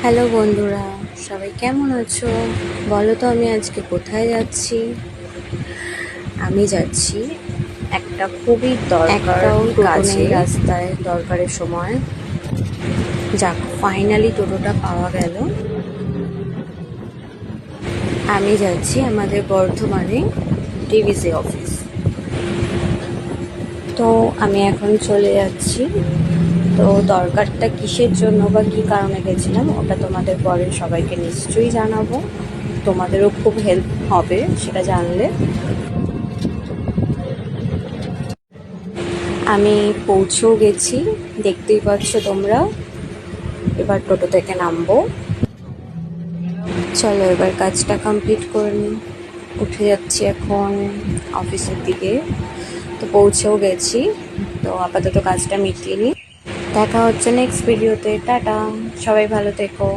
Hello বন্ধুরা, সবাই কেমন আছো? বলো তো আমি আজকে কোথায় যাচ্ছি? আমি যাচ্ছি একটা খুবই একটাও টোটো নেই রাস্তায় দরকারের সময়। যাক, ফাইনালি টোটোটা পাওয়া গেল। আমি যাচ্ছি আমাদের বর্ধমানে ডিভিসি অফিস। তো আমি এখন চলে যাচ্ছি। তো দরকারটা কিসের জন্য বা কী কারণে গেছিলাম ওটা তোমাদের পরে সবাইকে নিশ্চয়ই জানাবো। তোমাদেরও খুব হেল্প হবে সেটা জানলে। আমি পৌঁছেও গেছি, দেখতেই পাচ্ছ তোমরা। এবার টোটো থেকে নামবো। চলো এবার কাজটা কমপ্লিট করে নিই। উঠে যাচ্ছি এখন অফিসের দিকে। তো পৌঁছেও গেছি। তো আপাতত কাজটা মিটিয়ে নিই। দেখা হচ্ছে নেক্সট ভিডিওতে। টাটা, সবাই ভালো থেকো।